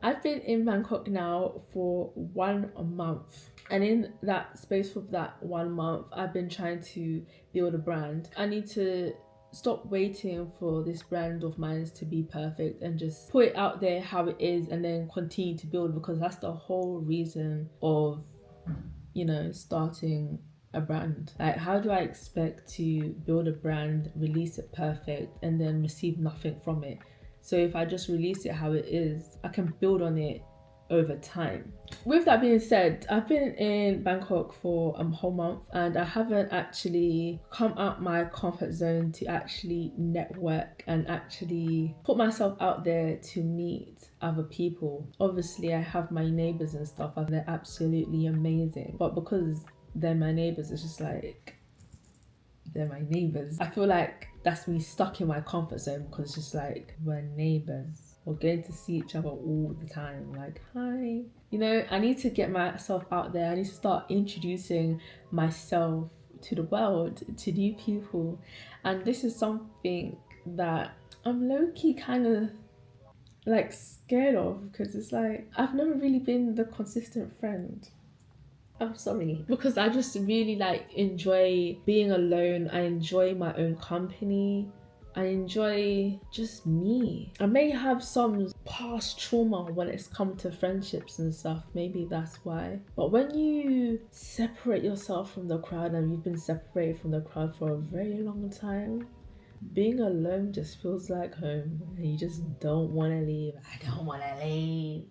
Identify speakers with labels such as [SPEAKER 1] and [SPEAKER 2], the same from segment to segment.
[SPEAKER 1] I've been in Bangkok now for 1 month. And in that space of that 1 month, I've been trying to build a brand. I need to stop waiting for this brand of mine to be perfect and just put it out there how it is and then continue to build, because that's the whole reason of, starting a brand. Like, how do I expect to build a brand, release it perfect, and then receive nothing from it? So if I just release it how it is, I can build on it over time. With that being said, I've been in Bangkok for a whole month and I haven't actually come out my comfort zone to actually network and actually put myself out there to meet other people. Obviously, I have my neighbors and stuff and they're absolutely amazing, but because they're my neighbors, it's just like, they're my neighbors. I feel like that's me stuck in my comfort zone because it's just like, we're neighbors. We're going to see each other all the time. Like, hi. I need to get myself out there. I need to start introducing myself to the world, to new people. And this is something that I'm low-key kind of like scared of, because it's like, I've never really been the consistent friend. I'm sorry, because I just really enjoy being alone. I enjoy my own company. I enjoy just me. I may have some past trauma when it's come to friendships and stuff. Maybe that's why. But when you separate yourself from the crowd and you've been separated from the crowd for a very long time, being alone just feels like home. And you just don't want to leave. I don't want to leave.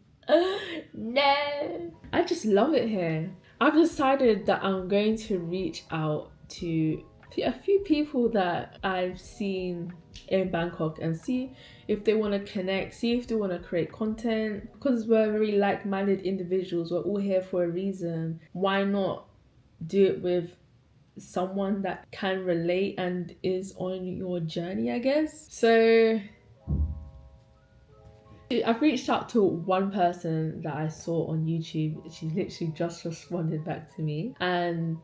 [SPEAKER 1] No. I just love it here. I've decided that I'm going to reach out to a few people that I've seen in Bangkok and see if they want to connect, see if they want to create content, because we're very like-minded individuals. We're all here for a reason. Why not do it with someone that can relate and is on your journey, I guess? So I've reached out to one person that I saw on YouTube. She literally just responded back to me, and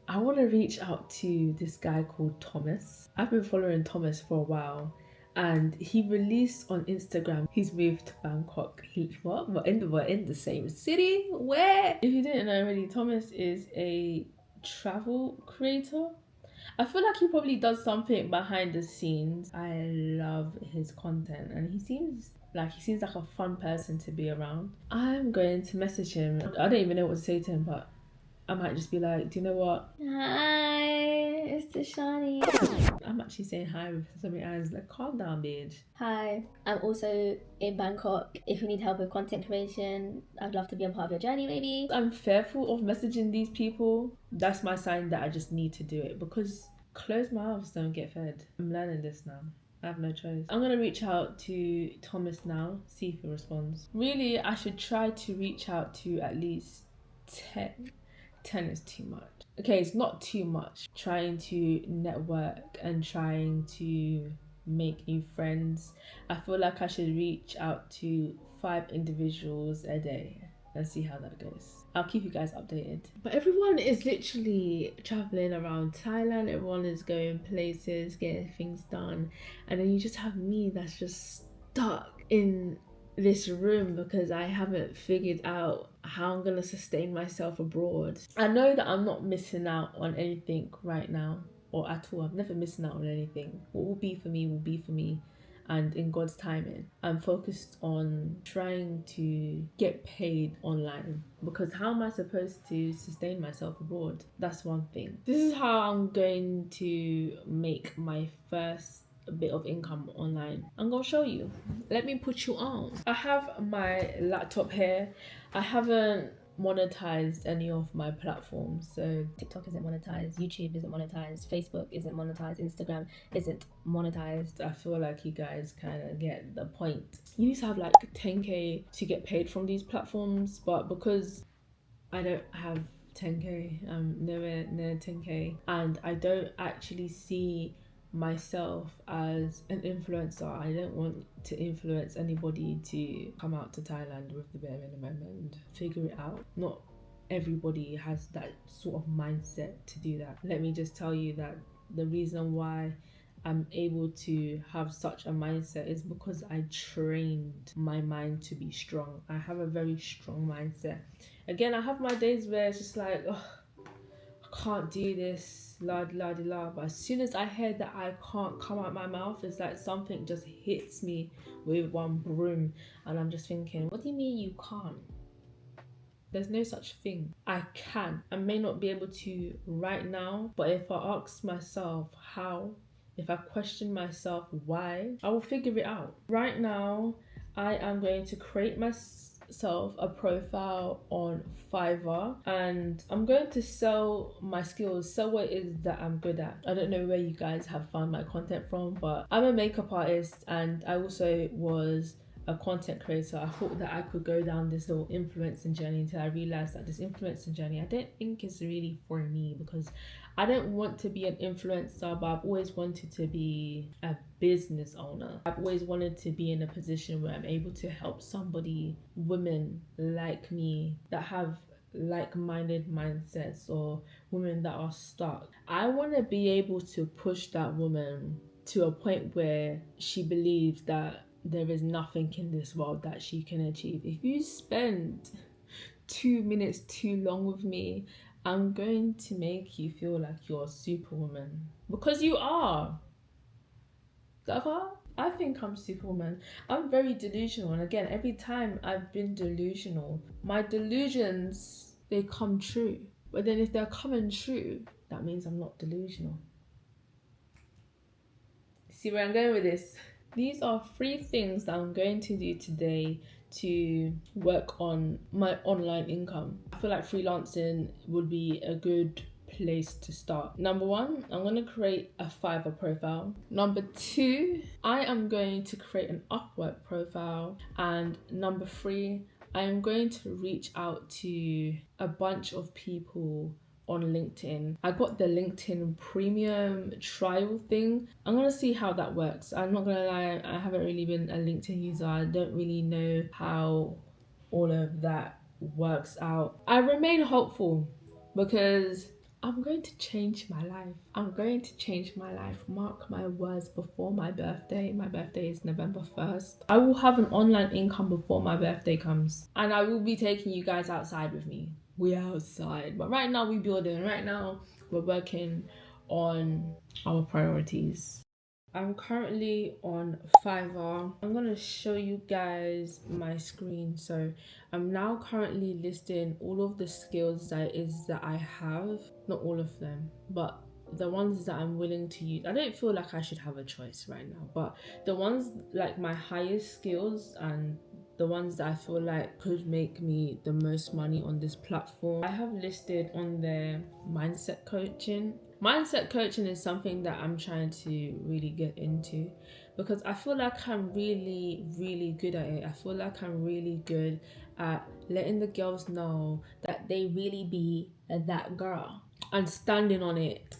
[SPEAKER 1] I want to reach out to this guy called Thomas. I've been following Thomas for a while, and he released on Instagram he's moved to Bangkok. What? We're in the same city? Where? If you didn't know already, Thomas is a travel creator. I feel like he probably does something behind the scenes. I love his content and he seems like a fun person to be around. I'm going to message him. I don't even know what to say to him, but I might just be like, do you know what? Hi, it's Tashani. I'm actually saying hi with something eyes. Like, calm down, bitch.
[SPEAKER 2] Hi, I'm also in Bangkok. If you need help with content creation, I'd love to be a part of your journey, maybe.
[SPEAKER 1] I'm fearful of messaging these people. That's my sign that I just need to do it, because closed mouths don't get fed. I'm learning this now. I have no choice. I'm gonna reach out to Thomas now, see if he responds. Really, I should try to reach out to at least 10. 10 is too much. Okay, it's not too much. Trying to network and trying to make new friends. I feel like I should reach out to 5 individuals a day and see how that goes. I'll keep you guys updated. But everyone is literally traveling around Thailand. Everyone is going places, getting things done. And then you just have me that's just stuck in this room because I haven't figured out how I'm gonna sustain myself abroad. I know that I'm not missing out on anything right now or at all. I'm never missing out on anything. What will be for me will be for me, and in God's timing. I'm focused on trying to get paid online, because how am I supposed to sustain myself abroad? That's one thing. This is how I'm going to make my first bit of income online. I'm gonna show you. Let me put you on. I have my laptop here. I haven't monetized any of my platforms, so
[SPEAKER 2] TikTok isn't monetized, YouTube isn't monetized, Facebook isn't monetized, Instagram isn't monetized.
[SPEAKER 1] I feel like you guys kind of get the point. You need to have like 10k to get paid from these platforms, but because I don't have 10k, I'm nowhere near 10k, and I don't actually see myself as an influencer. I don't want to influence anybody to come out to Thailand with the bare minimum and figure it out. Not everybody has that sort of mindset to do that. Let me just tell you that the reason why I'm able to have such a mindset is because I trained my mind to be strong. I have a very strong mindset. Again, I have my days where it's just like, oh, I can't do this, la la la. But as soon as I hear that I can't come out my mouth, it's like something just hits me with one broom, and I'm just thinking, what do you mean you can't? There's no such thing. I can. I may not be able to right now, but if I ask myself how, if I question myself why, I will figure it out. Right now, I am going to create myself a profile on Fiverr, and I'm going to sell my skills, sell what it is that I'm good at. I don't know where you guys have found my content from, but I'm a makeup artist, and I also was a content creator. I thought that I could go down this little influencing journey until I realized that this influencing journey, I don't think is really for me, because I don't want to be an influencer, but I've always wanted to be a business owner. I've always wanted to be in a position where I'm able to help somebody, women like me that have like-minded mindsets, or women that are stuck. I want to be able to push that woman to a point where she believes that there is nothing in this world that she can achieve. If you spend 2 minutes too long with me, I'm going to make you feel like you're a superwoman, because you are. I think I'm superwoman. I'm very delusional, and again, every time I've been delusional, my delusions, they come true. But then if they're coming true, that means I'm not delusional. See where I'm going with this? These are 3 things that I'm going to do today to work on my online income. I feel like freelancing would be a good place to start. Number 1, I'm going to create a Fiverr profile. Number 2, I am going to create an Upwork profile. And number 3, I am going to reach out to a bunch of people on LinkedIn. I got the LinkedIn premium trial thing. I'm gonna see how that works. I'm not gonna lie, I haven't really been a LinkedIn user. I don't really know how all of that works out. I remain hopeful because I'm going to change my life. I'm going to change my life. Mark my words, before my birthday. My birthday is November 1st. I will have an online income before my birthday comes. And I will be taking you guys outside with me. We outside. But right now we building. Right now we're working on our priorities. I'm currently on Fiverr. I'm gonna show you guys my screen. So I'm now currently listing all of the skills that I have. Not all of them, but the ones that I'm willing to use. I don't feel like I should have a choice right now, but the ones like my highest skills and the ones that I feel like could make me the most money on this platform, I have listed on their mindset coaching. Mindset coaching is something that I'm trying to really get into, because I feel like I'm really, really good at it. I feel like I'm really good at letting the girls know that they really be that girl and standing on it.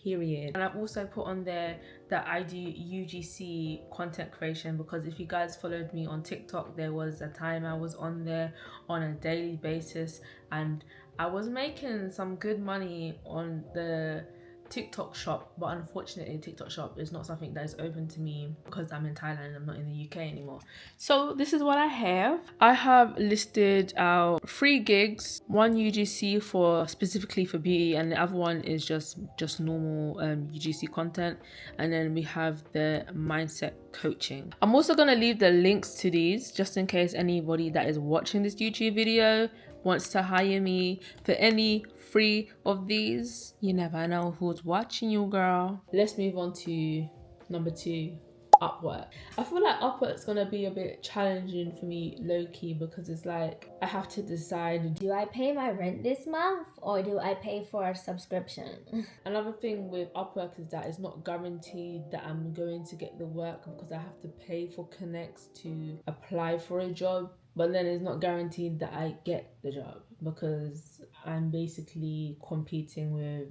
[SPEAKER 1] Period. And I've also put on there that I do UGC content creation, because if you guys followed me on TikTok, there was a time I was on there on a daily basis, and I was making some good money on the TikTok shop, but unfortunately TikTok shop is not something that is open to me because I'm in Thailand and I'm not in the UK anymore. So this is what I have. I have listed out 3 gigs, 1 UGC for specifically for beauty, and the other one is just normal UGC content, and then we have the mindset coaching. I'm also going to leave the links to these just in case anybody that is watching this YouTube video wants to hire me for any 3 of these. You never know who's watching you, girl. Let's move on to number 2, Upwork. I feel like Upwork's gonna be a bit challenging for me low-key, because it's like I have to decide,
[SPEAKER 2] Do I pay my rent this month or do I pay for a subscription?
[SPEAKER 1] Another thing with Upwork is that it's not guaranteed that I'm going to get the work, because I have to pay for connects to apply for a job, but then it's not guaranteed that I get the job, because I'm basically competing with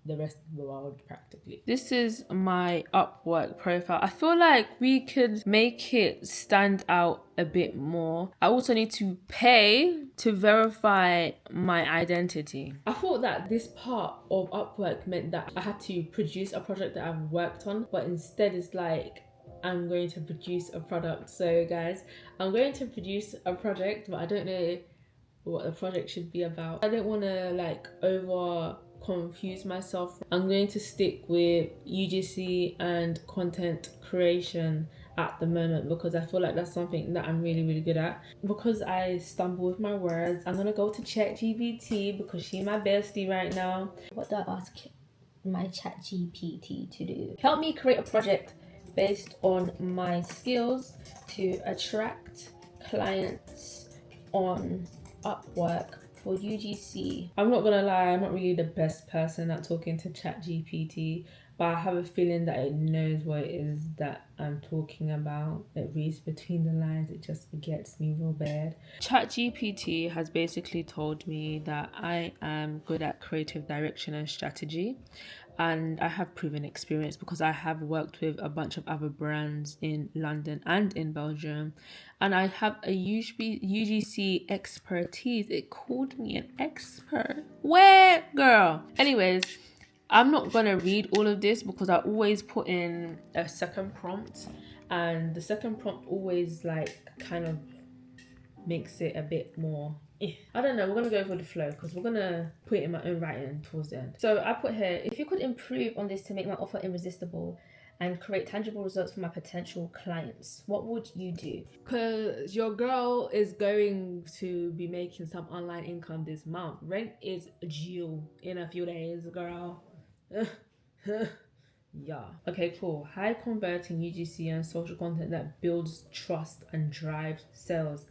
[SPEAKER 1] the rest of the world practically. This is my Upwork profile. I feel like we could make it stand out a bit more. I also need to pay to verify my identity. I thought that this part of Upwork meant that I had to produce a project that I've worked on, but instead it's like I'm going to produce a product. So guys, I'm going to produce a project, but I don't know what the project should be about. I don't want to like over confuse myself. I'm going to stick with UGC and content creation at the moment because I feel like that's something that I'm really good at. Because I stumble with my words, I'm gonna go to ChatGPT because she's my bestie right now.
[SPEAKER 2] What do I ask my ChatGPT to do? Help me create a project based on my skills to attract clients on Upwork for UGC.
[SPEAKER 1] I'm not gonna lie, I'm not really the best person at talking to ChatGPT, but I have a feeling that it knows what it is that I'm talking about. It reads between the lines, it just gets me real bad. ChatGPT has basically told me that I am good at creative direction and strategy. And I have proven experience because I have worked with a bunch of other brands in London and in Belgium. And I have a UGC expertise. It called me an expert. Where, girl? Anyways, I'm not going to read all of this because I always put in a second prompt. And the second prompt always like kind of makes it a bit more I don't know, we're gonna go with the flow because we're gonna put it in my own writing towards the end. So I put here,
[SPEAKER 2] if you could improve on this to make my offer irresistible and create tangible results for my potential clients, what would you do?
[SPEAKER 1] Because your girl is going to be making some online income this month. Rent is due in a few days, girl. Yeah. Okay, cool. High converting UGC and social content that builds trust and drives sales.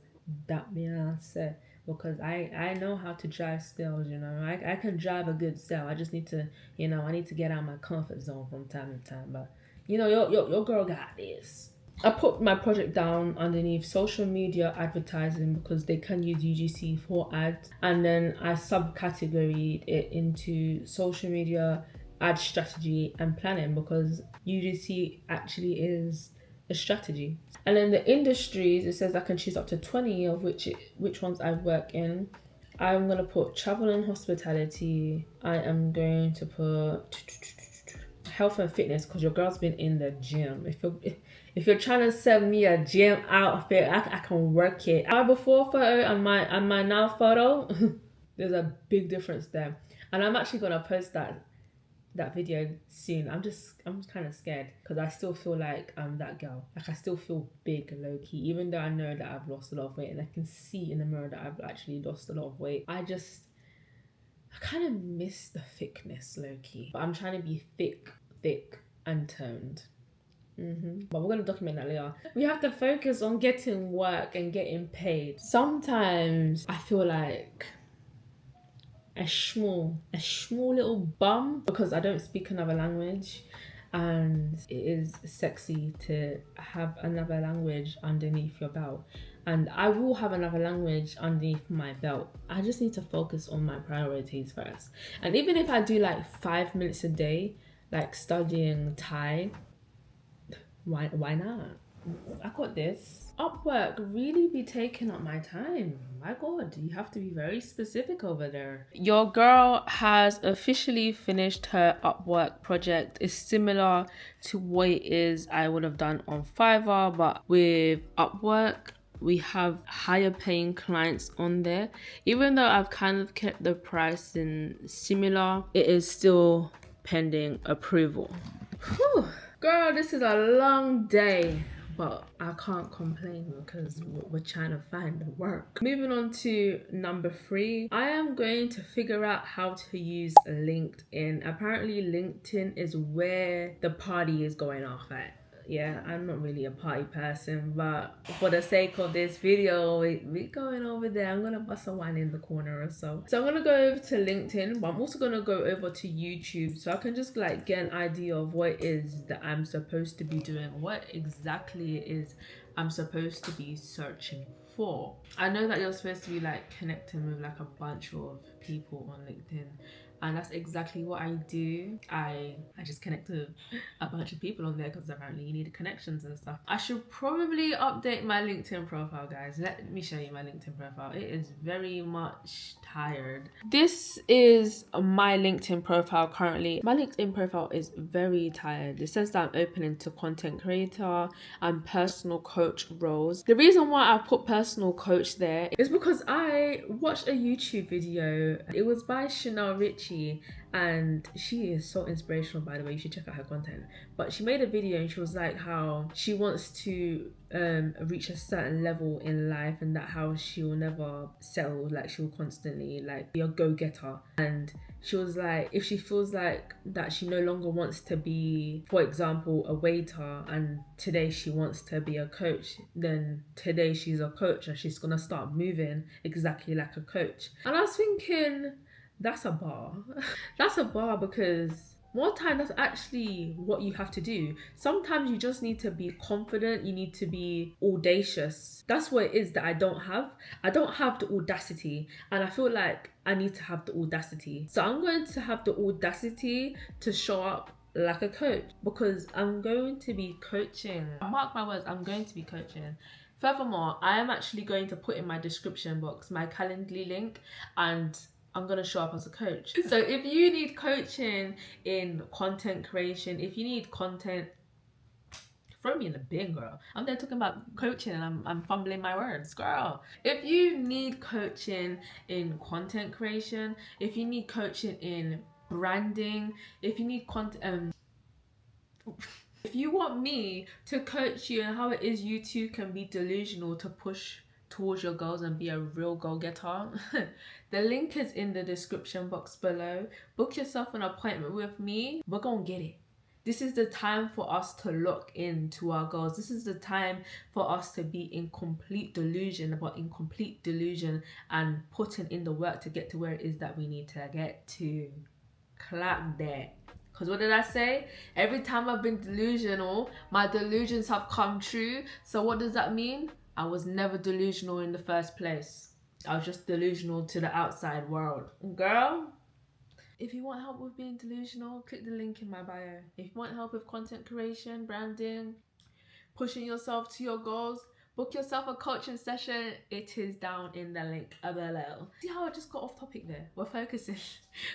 [SPEAKER 1] That means say because I know how to drive sales, you know. I can drive a good sale. I just need to, you know, I need to get out of my comfort zone from time to time. But you know, your girl got this. I put my project down underneath social media advertising because they can use UGC for ads, and then I subcategoried it into social media ad strategy and planning because UGC actually is a strategy. And then the industries, it says I can choose up to 20 of which ones I work in. I'm gonna put travel and hospitality. I am going to put health and fitness because your girl's been in the gym. If you're trying to sell me a gym outfit, I can work it. My before photo and my now photo, there's a big difference there. And I'm actually gonna post that video soon. I'm kind of scared because I still feel like I'm that girl. Like I still feel big low key, even though I know that I've lost a lot of weight and I can see in the mirror that I've actually lost a lot of weight. I kind of miss the thickness low key, but I'm trying to be thick and toned. But we're gonna document that later. We have to focus on getting work and getting paid. Sometimes I feel like a small little bum because I don't speak another language, and it is sexy to have another language underneath your belt, and I will have another language underneath my belt. I just need to focus on my priorities first. And even if I do like 5 minutes a day like studying Thai, why not? I got this. Upwork really be taking up my time. My God, you have to be very specific over there. Your girl has officially finished her Upwork project. It's similar to what it is I would have done on Fiverr, but with Upwork, we have higher paying clients on there. Even though I've kind of kept the pricing similar, it is still pending approval. Whew. Girl, this is a long day, but I can't complain because we're trying to find the work. Moving on to number 3, I am going to figure out how to use LinkedIn. Apparently LinkedIn is where the party is going off at. Yeah, I'm not really a party person, but for the sake of this video, we going over there. I'm gonna bust a wine in the corner or so. So I'm gonna go over to LinkedIn, but I'm also gonna go over to YouTube so I can just like get an idea of what it is that I'm supposed to be doing, what exactly it is I'm supposed to be searching for. I know that you're supposed to be like connecting with like a bunch of people on LinkedIn, and that's exactly what I do. I just connect to a bunch of people on there because apparently you need connections and stuff. I should probably update my LinkedIn profile, guys. Let me show you my LinkedIn profile. It is very much tired. This is my LinkedIn profile currently. My LinkedIn profile is very tired. It says that I'm open to content creator and personal coach roles. The reason why I put personal coach there is because I watched a YouTube video. It was by Richie, and she is so inspirational, by the way. You should check out her content. But she made a video and she was like how she wants to reach a certain level in life, and that how she will never settle, like she will constantly like be a go-getter. And she was like, if she feels like that she no longer wants to be, for example, a waiter, and today she wants to be a coach, then today she's a coach and she's gonna start moving exactly like a coach. And I was thinking, that's a bar. That's a bar, because more time, that's actually what you have to do. Sometimes you just need to be confident. You need to be audacious. That's what it is that I don't have. I don't have the audacity, and I feel like I need to have the audacity. So I'm going to have the audacity to show up like a coach, because I'm going to be coaching. Mark my words, I'm going to be coaching. Furthermore, I am actually going to put in my description box my Calendly link, and I'm gonna show up as a coach. So if you need coaching in content creation, if you need content, throw me in the bin, girl. I'm there talking about coaching and I'm fumbling my words, girl. If you need coaching in content creation, if you need coaching in branding, if you need content, if you want me to coach you and how it is you too can be delusional to push towards your goals and be a real go-getter, the link is in the description box below. Book yourself an appointment with me. We're gonna get it. This is the time for us to look into our goals. This is the time for us to be in complete delusion, but in complete delusion and putting in the work to get to where it is that we need to get to. Clap that. Because what did I say? Every time I've been delusional, my delusions have come true. So what does that mean? I was never delusional in the first place. I was just delusional to the outside world. Girl, if you want help with being delusional, click the link in my bio. If you want help with content creation, branding, pushing yourself to your goals, book yourself a coaching session. It is down in the link below. See how I just got off topic there? We're focusing.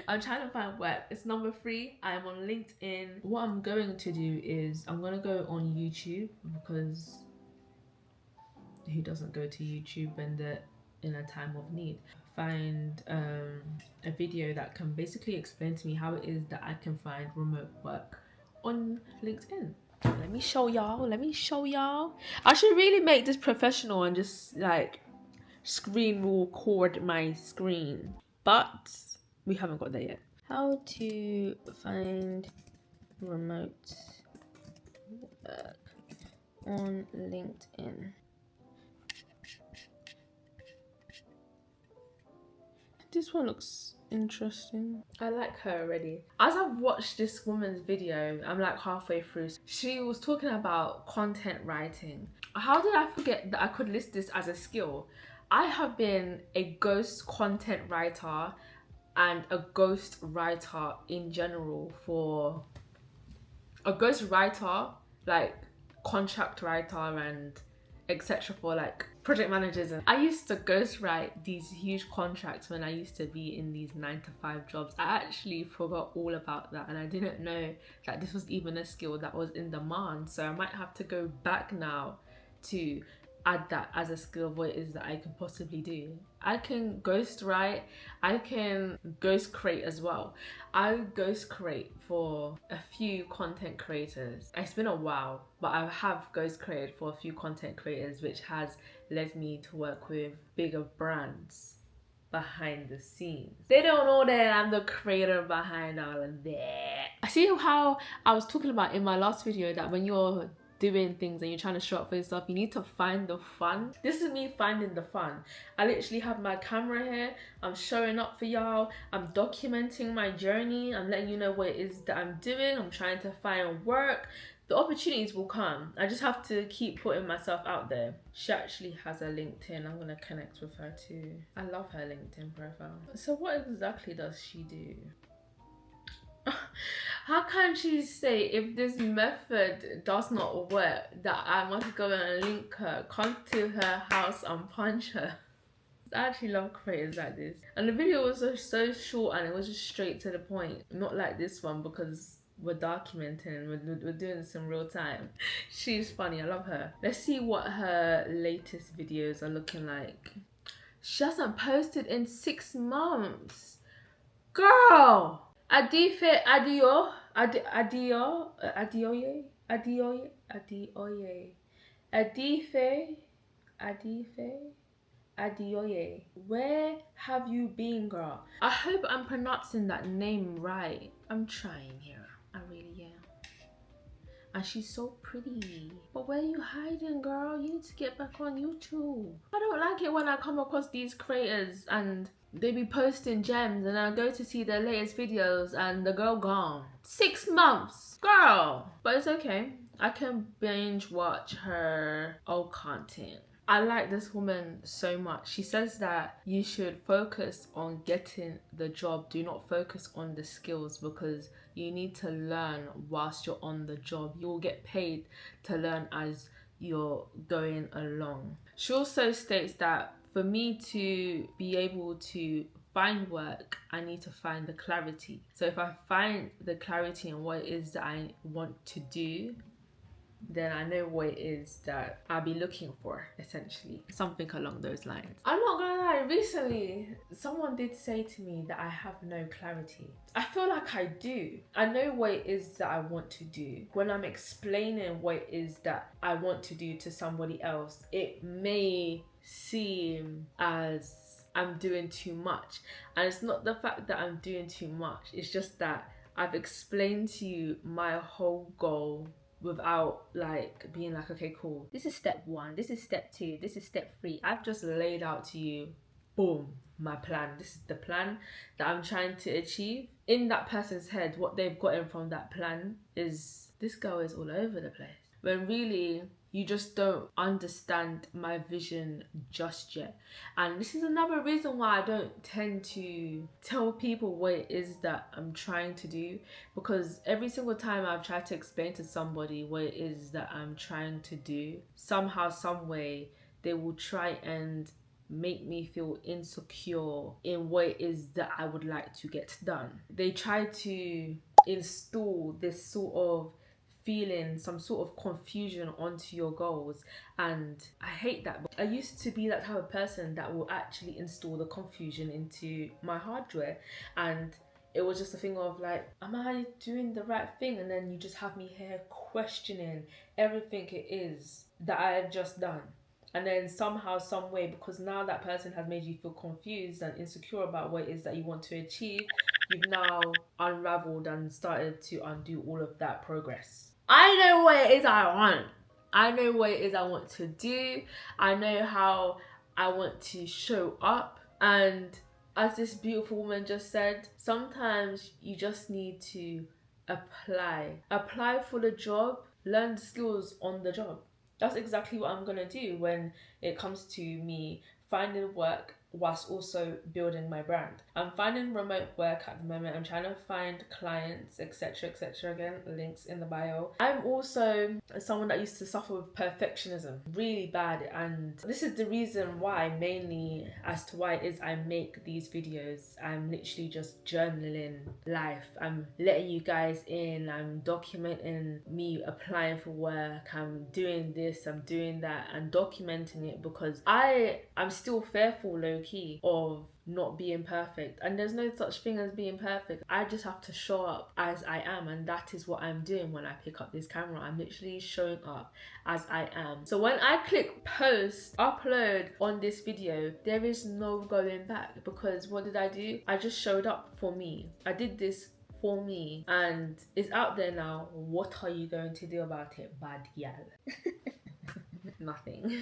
[SPEAKER 1] I'm trying to find work. It's number 3. I am on LinkedIn. What I'm going to do is I'm going to go on YouTube, because who doesn't go to YouTube when they're in a time of need? Find a video that can basically explain to me how it is that I can find remote work on LinkedIn. Let me show y'all. I should really make this professional and just like screen record my screen, but we haven't got there yet. How to find remote work on LinkedIn. This one looks interesting. I like her already. As I've watched this woman's video, I'm like halfway through. She was talking about content writing. How did I forget that I could list this as a skill? I have been a ghost content writer and a ghost writer in general for a ghost writer, like contract writer and etc. for like project managers. And I used to ghostwrite these huge contracts when I used to be in these 9-to-5 jobs. I actually forgot all about that, and I didn't know that this was even a skill that was in demand. So I might have to go back now to add that as a skill of what it is that I can possibly do. I can ghostwrite, I can ghost create as well. I ghost create for a few content creators. It's been a while, but I have ghost created for a few content creators, which has led me to work with bigger brands behind the scenes. They don't know that I'm the creator behind all of that. I see how I was talking about in my last video that when you're doing things and you're trying to show up for yourself, you need to find the fun. This is me finding the fun. I literally have my camera here. I'm showing up for y'all. I'm documenting my journey. I'm letting you know what it is that I'm doing. I'm trying to find work. The opportunities will come. I just have to keep putting myself out there. She actually has a LinkedIn. I'm gonna connect with her too. I love her LinkedIn profile. So what exactly does she do? How can she say if this method does not work that I must go and link her, come to her house and punch her? I actually love creators like this. And the video was so short and it was just straight to the point. Not like this one because we're documenting, we're doing this in real time. She's funny, I love her. Let's see what her latest videos are looking like. She hasn't posted in 6 months. Girl! Adeifa Adeoye. Adeifa Adeoye. Where have you been, girl? I hope I'm pronouncing that name right. I'm trying here. I really am. And she's so pretty. But where are you hiding, girl? You need to get back on YouTube. I don't like it when I come across these creators and they be posting gems and I go to see their latest videos and the girl gone. 6 months, girl. But it's okay. I can binge watch her old content. I like this woman so much. She says that you should focus on getting the job. Do not focus on the skills because you need to learn whilst you're on the job. You will get paid to learn as you're going along. She also states that for me to be able to find work, I need to find the clarity. So if I find the clarity in what it is that I want to do, then I know what it is that I'll be looking for, essentially. Something along those lines. I'm not gonna lie, recently, someone did say to me that I have no clarity. I feel like I do. I know what it is that I want to do. When I'm explaining what it is that I want to do to somebody else, it may seem as I'm doing too much. And it's not the fact that I'm doing too much, it's just that I've explained to you my whole goal without like being like, okay, cool, this is step 1, this is step 2, this is step 3. I've just laid out to you, boom, my plan. This is the plan that I'm trying to achieve. In that person's head, what they've gotten from that plan is, this girl is all over the place. When really, you just don't understand my vision just yet. And this is another reason why I don't tend to tell people what it is that I'm trying to do, because every single time I've tried to explain to somebody what it is that I'm trying to do, somehow, some way, they will try and make me feel insecure in what it is that I would like to get done. They try to install this sort of feeling, some sort of confusion onto your goals, and I hate that. I used to be that type of person that will actually install the confusion into my hardware, and it was just a thing of like, am I doing the right thing? And then you just have me here questioning everything it is that I have just done. And then somehow, some way, because now that person has made you feel confused and insecure about what it is that you want to achieve, you've now unraveled and started to undo all of that progress. I know what it is I want. I know what it is I want to do. I know how I want to show up. And as this beautiful woman just said, sometimes you just need to apply. Apply for the job, learn the skills on the job. That's exactly what I'm gonna do when it comes to me finding work whilst also building my brand. I'm finding remote work at the moment. I'm trying to find clients, etc, etc. Again, links in the bio. I'm also someone that used to suffer with perfectionism really bad, and this is the reason why, mainly as to why it is I make these videos. I'm literally just journaling life. I'm letting you guys in. I'm documenting me applying for work. I'm doing this, I'm doing that, and documenting it because I'm still fearful, low key, of not being perfect, and there's no such thing as being perfect. I just have to show up as I am, and that is what I'm doing when I pick up this camera. I'm literally showing up as I am. So when I click post, upload on this video, there is no going back, because what did I do? I just showed up for me. I did this for me, and it's out there now. What are you going to do about it, bad gal? Nothing.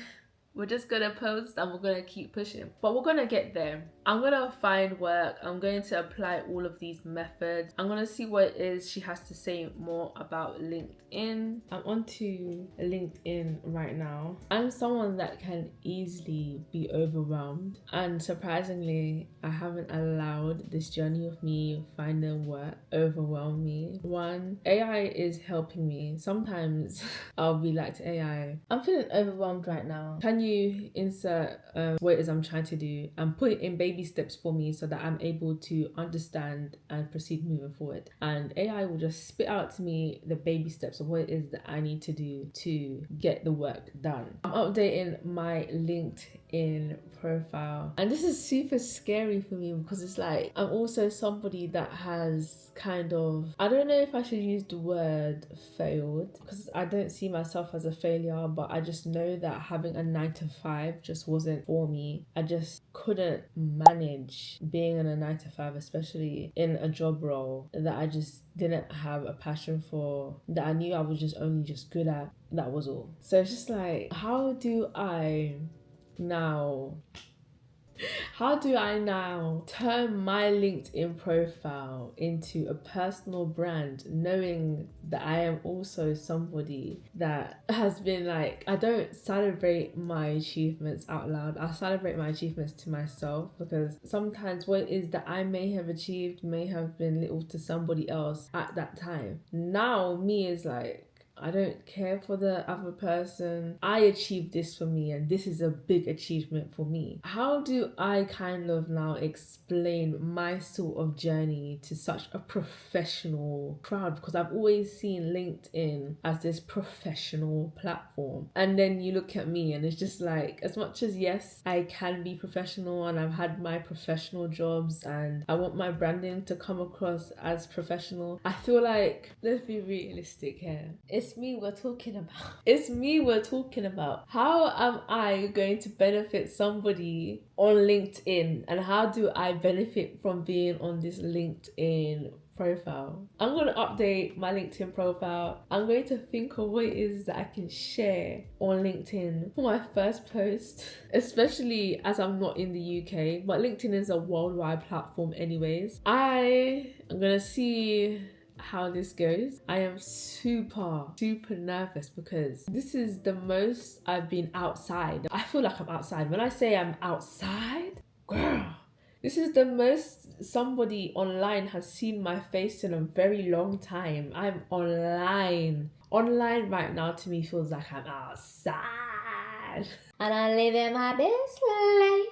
[SPEAKER 1] We're just gonna post and we're gonna keep pushing. But we're gonna get there. I'm gonna find work. I'm going to apply all of these methods. I'm gonna see what it is she has to say more about LinkedIn. I'm onto LinkedIn right now. I'm someone that can easily be overwhelmed, and surprisingly, I haven't allowed this journey of me finding work overwhelm me. One, AI is helping me. Sometimes I'll be like to AI, I'm feeling overwhelmed right now. Can you insert what it is I'm trying to do and put it in baby steps for me so that I'm able to understand and proceed moving forward? And AI will just spit out to me the baby steps of what it is that I need to do to get the work done. I'm updating my LinkedIn profile, and this is super scary for me because it's like I'm also somebody that has kind of, I don't know if I should use the word failed because I don't see myself as a failure, but I just know that having a 9 to 5 just wasn't for me. I just couldn't manage being in a 9 to 5, especially in a job role that I just didn't have a passion for, that I knew I was just only just good at. That was all. So it's just like, how do I now turn my LinkedIn profile into a personal brand, knowing that I am also somebody that has been like, I don't celebrate my achievements out loud. I celebrate my achievements to myself, because sometimes what it is that I may have achieved may have been little to somebody else at that time. Now me is like, I don't care for the other person. I achieved this for me, and this is a big achievement for me. How do I kind of now explain my sort of journey to such a professional crowd? Because I've always seen LinkedIn as this professional platform. And then you look at me and it's just like, as much as yes, I can be professional and I've had my professional jobs and I want my branding to come across as professional, I feel like, let's be realistic here. It's me we're talking about. It's me we're talking about. How am I going to benefit somebody on LinkedIn? And how do I benefit from being on this LinkedIn profile? I'm going to update my LinkedIn profile. I'm going to think of what it is that I can share on LinkedIn for my first post, especially as I'm not in the UK, but LinkedIn is a worldwide platform anyways. I am going to see how this goes. I am super nervous because this is the most I've been outside. I feel like I'm outside. When I say I'm outside, girl, this is the most somebody online has seen my face in a very long time. I'm online. Online right now to me feels like I'm outside. And I'm living my best life.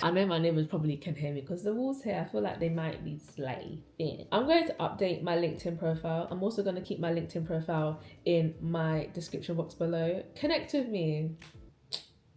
[SPEAKER 1] I know my neighbours probably can hear me because the walls here, I feel like they might be slightly thin. I'm going to update my LinkedIn profile. I'm also going to keep my LinkedIn profile in my description box below. Connect with me.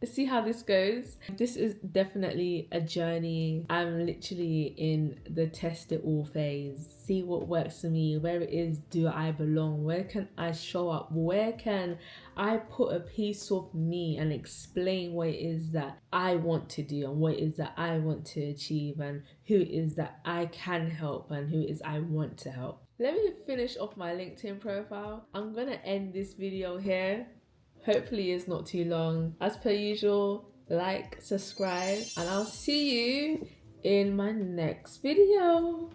[SPEAKER 1] Let's see how this goes. This is definitely a journey. I'm literally in the test it all phase. See what works for me. Where it is do I belong? Where can I show up? Where can I put a piece of me and explain what it is that I want to do and what it is that I want to achieve and who it is that I can help and who it is I want to help. Let me finish off my LinkedIn profile. I'm gonna end this video here. Hopefully it's not too long. As per usual, like, subscribe, and I'll see you in my next video.